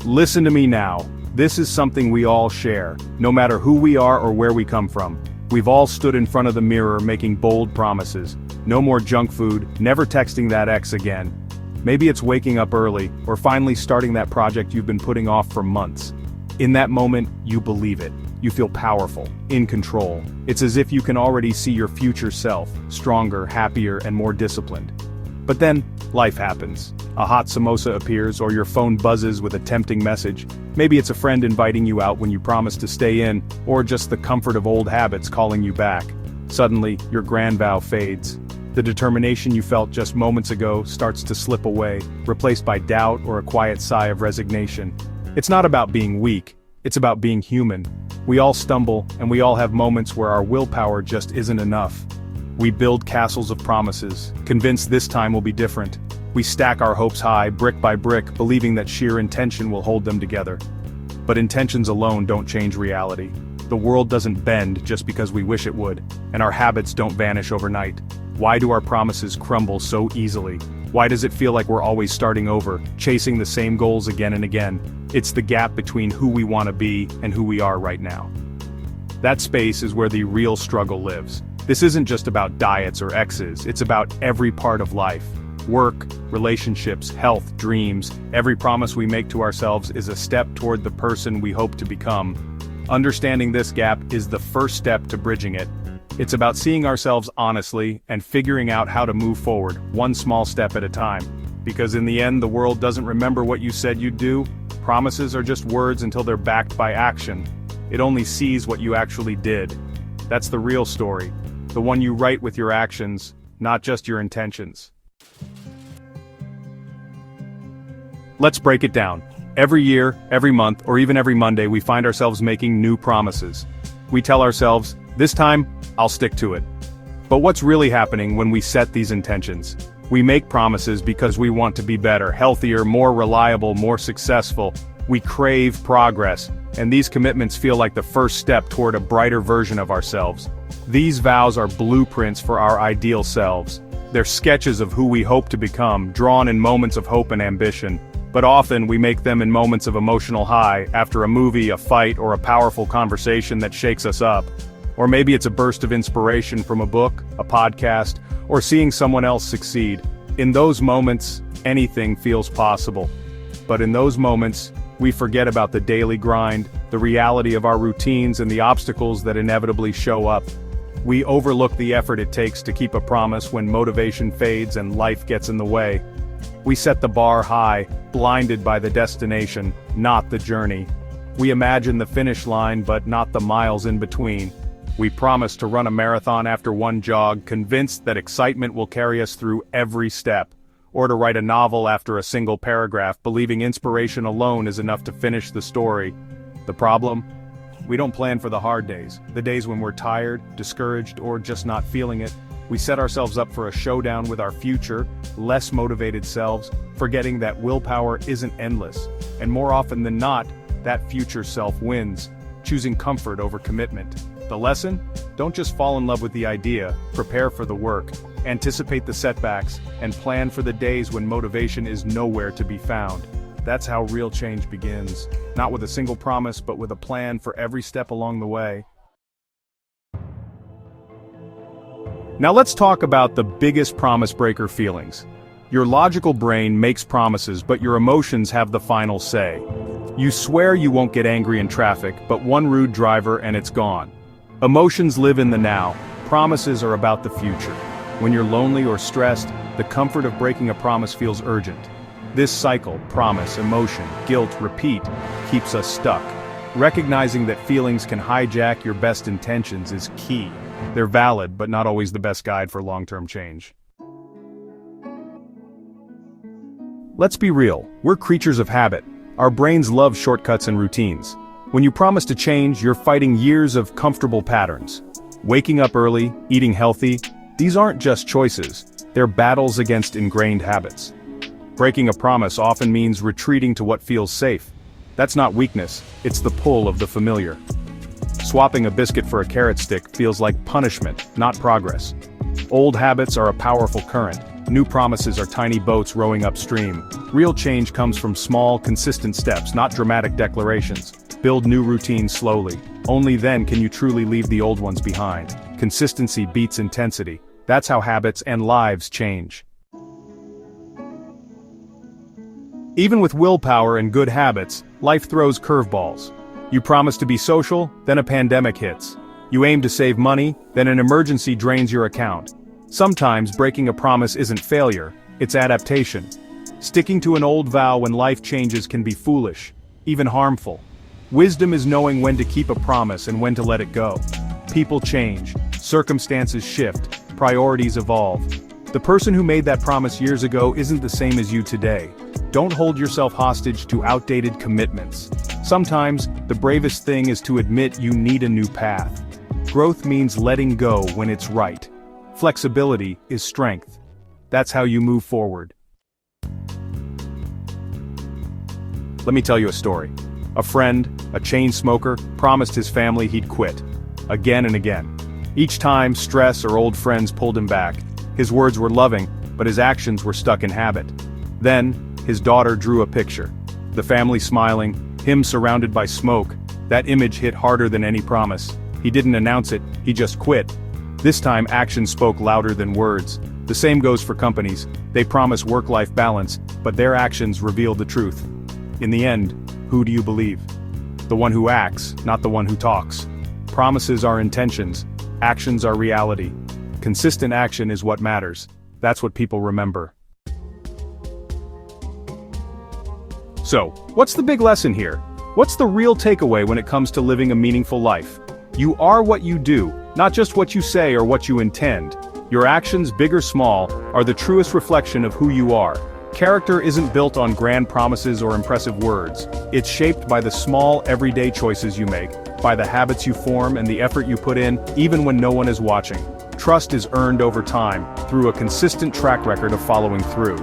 Listen to me now. This is something we all share, no matter who we are or where we come from. We've all stood in front of the mirror making bold promises. No more junk food, never texting that ex again. Maybe it's waking up early, or finally starting that project you've been putting off for months. In that moment, you believe it. You feel powerful, in control. It's as if you can already see your future self, stronger, happier, and more disciplined. But then, life happens. A hot samosa appears, or your phone buzzes with a tempting message. Maybe it's a friend inviting you out when you promised to stay in, or just the comfort of old habits calling you back. Suddenly, your grand vow fades. The determination you felt just moments ago starts to slip away, replaced by doubt or a quiet sigh of resignation. It's not about being weak, it's about being human. We all stumble, and we all have moments where our willpower just isn't enough. We build castles of promises, convinced this time will be different. We stack our hopes high, brick by brick, believing that sheer intention will hold them together. But intentions alone don't change reality. The world doesn't bend just because we wish it would, and our habits don't vanish overnight. Why do our promises crumble so easily? Why does it feel like we're always starting over, chasing the same goals again and again? It's the gap between who we want to be and who we are right now. That space is where the real struggle lives. This isn't just about diets or exes, it's about every part of life. Work, relationships, health, dreams. Every promise we make to ourselves is a step toward the person we hope to become. Understanding this gap is the first step to bridging it. It's about seeing ourselves honestly and figuring out how to move forward, one small step at a time. Because in the end, the world doesn't remember what you said you'd do. Promises are just words until they're backed by action. It only sees what you actually did. That's the real story. The one you write with your actions, not just your intentions. Let's break it down. Every year, every month, or even every Monday, we find ourselves making new promises. We tell ourselves, this time, I'll stick to it. But what's really happening when we set these intentions? We make promises because we want to be better, healthier, more reliable, more successful. We crave progress, and these commitments feel like the first step toward a brighter version of ourselves. These vows are blueprints for our ideal selves. They're sketches of who we hope to become, drawn in moments of hope and ambition. But often we make them in moments of emotional high, after a movie, a fight, or a powerful conversation that shakes us up. Or maybe it's a burst of inspiration from a book, a podcast, or seeing someone else succeed. In those moments, anything feels possible. But in those moments, we forget about the daily grind, the reality of our routines, and the obstacles that inevitably show up. We overlook the effort it takes to keep a promise when motivation fades and life gets in the way. We set the bar high, blinded by the destination, not the journey. We imagine the finish line but not the miles in between. We promise to run a marathon after one jog, convinced that excitement will carry us through every step. Or to write a novel after a single paragraph, believing inspiration alone is enough to finish the story. The problem? We don't plan for the hard days, the days when we're tired, discouraged, or just not feeling it. We set ourselves up for a showdown with our future, less motivated selves, forgetting that willpower isn't endless. And more often than not, that future self wins, choosing comfort over commitment. The lesson? Don't just fall in love with the idea, prepare for the work, anticipate the setbacks, and plan for the days when motivation is nowhere to be found. That's how real change begins. Not with a single promise, but with a plan for every step along the way. Now let's talk about the biggest promise breaker feelings. Your logical brain makes promises, but your emotions have the final say. You swear you won't get angry in traffic, but one rude driver and it's gone. Emotions live in the now. Promises are about the future. When you're lonely or stressed, the comfort of breaking a promise feels urgent. This cycle, promise, emotion, guilt, repeat, keeps us stuck. Recognizing that feelings can hijack your best intentions is key. They're valid, but not always the best guide for long-term change. Let's be real, we're creatures of habit. Our brains love shortcuts and routines. When you promise to change, you're fighting years of comfortable patterns. Waking up early, eating healthy, these aren't just choices, they're battles against ingrained habits. Breaking a promise often means retreating to what feels safe. That's not weakness, it's the pull of the familiar. Swapping a biscuit for a carrot stick feels like punishment, not progress. Old habits are a powerful current. new promises are tiny boats rowing upstream. Real change comes from small, consistent steps, not dramatic declarations. Build new routines slowly. Only then can you truly leave the old ones behind. Consistency beats intensity. That's how habits and lives change. Even with willpower and good habits, life throws curveballs. You promise to be social, then a pandemic hits. You aim to save money, then an emergency drains your account. Sometimes breaking a promise isn't failure, it's adaptation. Sticking to an old vow when life changes can be foolish, even harmful. Wisdom is knowing when to keep a promise and when to let it go. People change, circumstances shift, priorities evolve. The person who made that promise years ago isn't the same as you today. Don't hold yourself hostage to outdated commitments. Sometimes, the bravest thing is to admit you need a new path. Growth means letting go when it's right. Flexibility is strength. That's how you move forward. Let me tell you a story. A friend, a chain smoker, promised his family he'd quit. Again and again. Each time, stress or old friends pulled him back. His words were loving, but his actions were stuck in habit. Then, his daughter drew a picture. The family smiling, him surrounded by smoke. That image hit harder than any promise. He didn't announce it, he just quit. This time action spoke louder than words. The same goes for companies. They promise work-life balance, but their actions reveal the truth. In the end, who do you believe? The one who acts, not the one who talks. Promises are intentions, actions are reality. Consistent action is what matters. That's what people remember. So, what's the big lesson here? What's the real takeaway when it comes to living a meaningful life? You are what you do, not just what you say or what you intend. Your actions, big or small, are the truest reflection of who you are. Character isn't built on grand promises or impressive words. It's shaped by the small, everyday choices you make, by the habits you form and the effort you put in, even when no one is watching. Trust is earned over time, through a consistent track record of following through.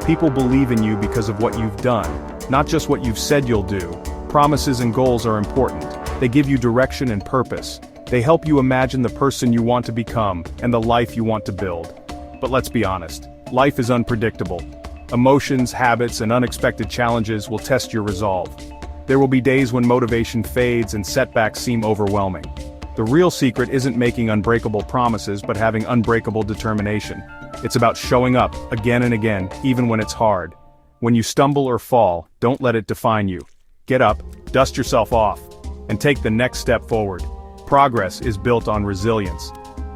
People believe in you because of what you've done, not just what you've said you'll do. Promises and goals are important. They give you direction and purpose. They help you imagine the person you want to become and the life you want to build. But let's be honest, life is unpredictable. Emotions, habits, and unexpected challenges will test your resolve. There will be days when motivation fades and setbacks seem overwhelming. The real secret isn't making unbreakable promises but having unbreakable determination. It's about showing up, again and again, even when it's hard. When you stumble or fall, don't let it define you. Get up, dust yourself off, and take the next step forward. Progress is built on resilience.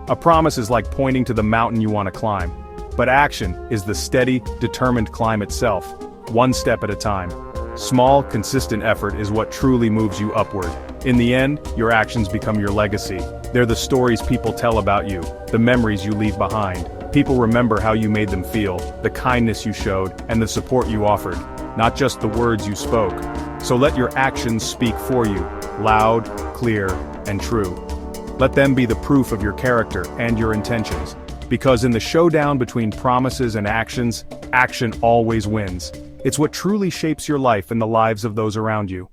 A promise is like pointing to the mountain you want to climb. But action is the steady, determined climb itself, one step at a time. Small, consistent effort is what truly moves you upward. In the end, your actions become your legacy. They're the stories people tell about you, the memories you leave behind. People remember how you made them feel, the kindness you showed, and the support you offered, not just the words you spoke. So let your actions speak for you, loud, clear, and true. Let them be the proof of your character and your intentions. Because in the showdown between promises and actions, action always wins. It's what truly shapes your life and the lives of those around you.